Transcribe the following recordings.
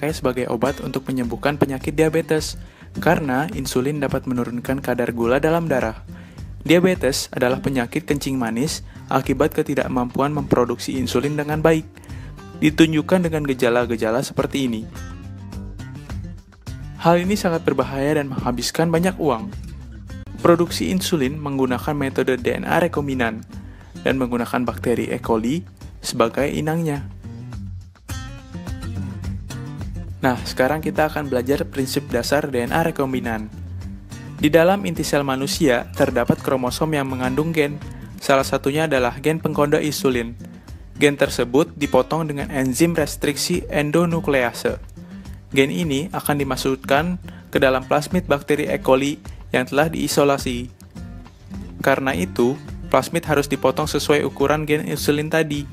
dipakai sebagai obat untuk menyembuhkan penyakit diabetes, karena insulin dapat menurunkan kadar gula dalam darah. Diabetes adalah penyakit kencing manis akibat ketidakmampuan memproduksi insulin dengan baik. Ditunjukkan dengan gejala-gejala seperti ini. Hal ini sangat berbahaya dan menghabiskan banyak uang. Produksi insulin menggunakan metode DNA rekombinan dan menggunakan bakteri E. coli sebagai inangnya. Nah, sekarang kita akan belajar prinsip dasar DNA rekombinan. Di dalam inti sel manusia, terdapat kromosom yang mengandung gen. Salah satunya adalah gen pengkoda insulin. Gen tersebut dipotong dengan enzim restriksi endonuklease. Gen ini akan dimasukkan ke dalam plasmid bakteri E. coli yang telah diisolasi. Karena itu, plasmid harus dipotong sesuai ukuran gen insulin tadi.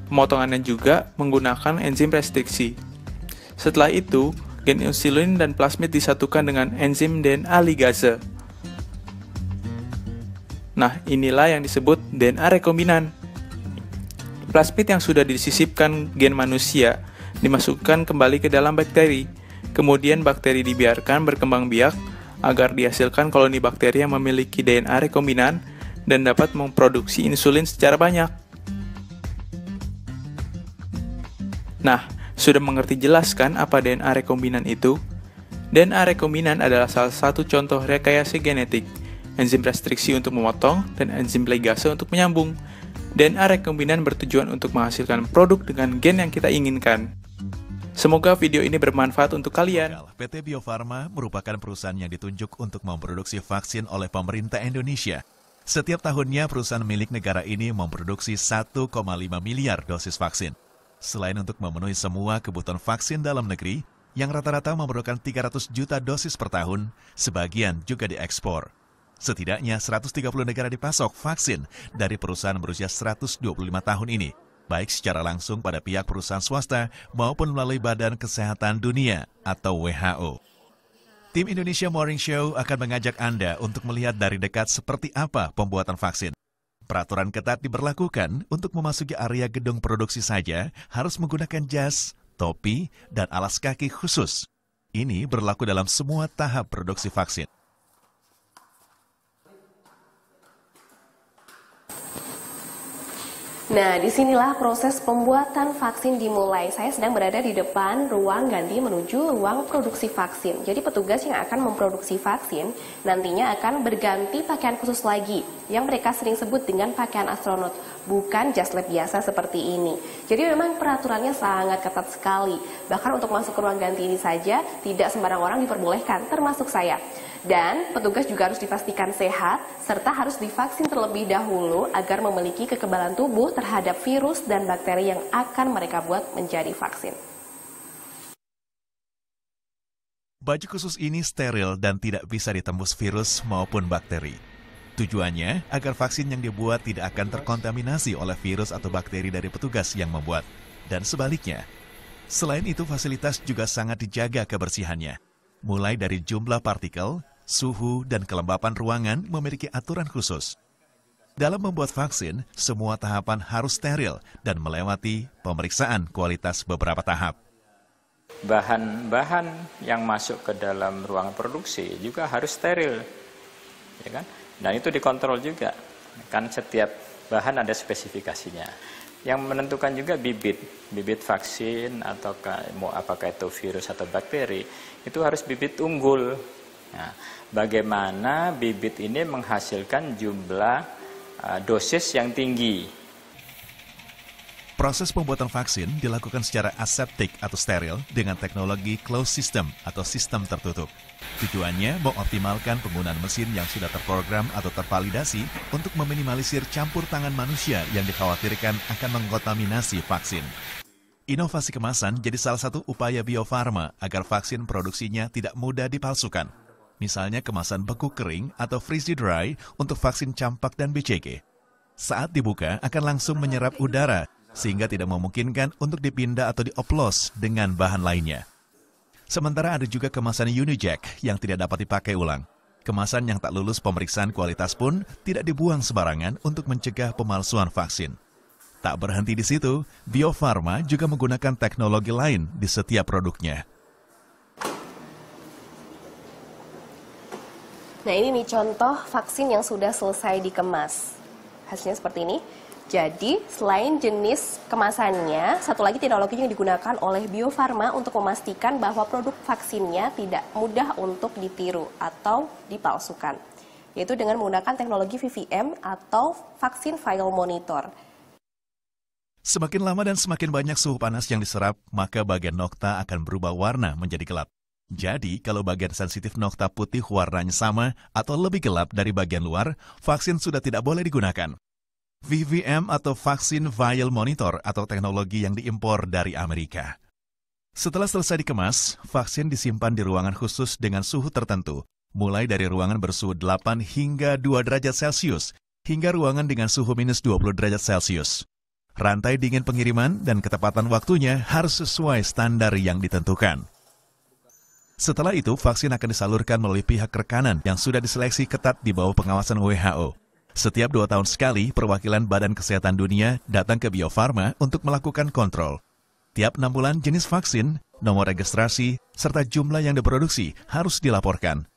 Pemotongannya juga menggunakan enzim restriksi. Setelah itu, gen insulin dan plasmid disatukan dengan enzim DNA ligase. Nah, inilah yang disebut DNA rekombinan. Plasmid yang sudah disisipkan gen manusia dimasukkan kembali ke dalam bakteri. Kemudian bakteri dibiarkan berkembang biak agar dihasilkan koloni bakteri yang memiliki DNA rekombinan dan dapat memproduksi insulin secara banyak. Nah, sudah mengerti jelas kan apa DNA rekombinan itu? DNA rekombinan adalah salah satu contoh rekayasa genetik, enzim restriksi untuk memotong, dan enzim ligase untuk menyambung. DNA rekombinan bertujuan untuk menghasilkan produk dengan gen yang kita inginkan. Semoga video ini bermanfaat untuk kalian. PT Bio Farma merupakan perusahaan yang ditunjuk untuk memproduksi vaksin oleh pemerintah Indonesia. Setiap tahunnya perusahaan milik negara ini memproduksi 1,5 miliar dosis vaksin. Selain untuk memenuhi semua kebutuhan vaksin dalam negeri, yang rata-rata memerlukan 300 juta dosis per tahun, sebagian juga diekspor. Setidaknya 130 negara dipasok vaksin dari perusahaan berusia 125 tahun ini, baik secara langsung pada pihak perusahaan swasta maupun melalui Badan Kesehatan Dunia atau WHO. Tim Indonesia Morning Show akan mengajak Anda untuk melihat dari dekat seperti apa pembuatan vaksin. Peraturan ketat diberlakukan untuk memasuki area gedung produksi saja harus menggunakan jas, topi, dan alas kaki khusus. Ini berlaku dalam semua tahap produksi vaksin. Nah, disinilah proses pembuatan vaksin dimulai. Saya sedang berada di depan ruang ganti menuju ruang produksi vaksin. Jadi petugas yang akan memproduksi vaksin nantinya akan berganti pakaian khusus lagi, yang mereka sering sebut dengan pakaian astronot, bukan jas lab biasa seperti ini. Jadi memang peraturannya sangat ketat sekali. Bahkan untuk masuk ke ruang ganti ini saja tidak sembarang orang diperbolehkan, termasuk saya. Dan petugas juga harus dipastikan sehat, serta harus divaksin terlebih dahulu agar memiliki kekebalan tubuh terhadap virus dan bakteri yang akan mereka buat menjadi vaksin. Baju khusus ini steril dan tidak bisa ditembus virus maupun bakteri. Tujuannya agar vaksin yang dibuat tidak akan terkontaminasi oleh virus atau bakteri dari petugas yang membuat. Dan sebaliknya. Selain itu, fasilitas juga sangat dijaga kebersihannya. Mulai dari jumlah partikel, suhu, dan kelembapan ruangan memiliki aturan khusus. Dalam membuat vaksin, semua tahapan harus steril dan melewati pemeriksaan kualitas beberapa tahap. Bahan-bahan yang masuk ke dalam ruangan produksi juga harus steril, ya kan? Dan itu dikontrol juga, kan setiap bahan ada spesifikasinya. Yang menentukan juga bibit vaksin atau mau apakah itu virus atau bakteri, itu harus bibit unggul. Nah, bagaimana bibit ini menghasilkan jumlah dosis yang tinggi. Proses pembuatan vaksin dilakukan secara aseptik atau steril dengan teknologi closed system atau sistem tertutup. Tujuannya mengoptimalkan penggunaan mesin yang sudah terprogram atau tervalidasi untuk meminimalisir campur tangan manusia yang dikhawatirkan akan mengkontaminasi vaksin. Inovasi kemasan jadi salah satu upaya Bio Farma agar vaksin produksinya tidak mudah dipalsukan. Misalnya kemasan beku kering atau freeze dry untuk vaksin campak dan BCG. Saat dibuka akan langsung menyerap udara sehingga tidak memungkinkan untuk dipindah atau dioplos dengan bahan lainnya. Sementara ada juga kemasan Unijack yang tidak dapat dipakai ulang. Kemasan yang tak lulus pemeriksaan kualitas pun tidak dibuang sembarangan untuk mencegah pemalsuan vaksin. Tak berhenti di situ, Bio Farma juga menggunakan teknologi lain di setiap produknya. Nah, ini nih contoh vaksin yang sudah selesai dikemas. Hasilnya seperti ini. Jadi, selain jenis kemasannya, satu lagi teknologi yang digunakan oleh Bio Farma untuk memastikan bahwa produk vaksinnya tidak mudah untuk ditiru atau dipalsukan, yaitu dengan menggunakan teknologi VVM atau Vaksin Vial Monitor. Semakin lama dan semakin banyak suhu panas yang diserap, maka bagian nokta akan berubah warna menjadi gelap. Jadi, kalau bagian sensitif nokta putih warnanya sama atau lebih gelap dari bagian luar, vaksin sudah tidak boleh digunakan. VVM atau Vaksin Vial Monitor atau teknologi yang diimpor dari Amerika. Setelah selesai dikemas, vaksin disimpan di ruangan khusus dengan suhu tertentu, mulai dari ruangan bersuhu 8 hingga 2 derajat Celcius, hingga ruangan dengan suhu minus 20 derajat Celcius. Rantai dingin pengiriman dan ketepatan waktunya harus sesuai standar yang ditentukan. Setelah itu, vaksin akan disalurkan melalui pihak rekanan yang sudah diseleksi ketat di bawah pengawasan WHO. Setiap 2 tahun sekali, perwakilan Badan Kesehatan Dunia datang ke Bio Farma untuk melakukan kontrol. Tiap 6 bulan, jenis vaksin, nomor registrasi, serta jumlah yang diproduksi harus dilaporkan.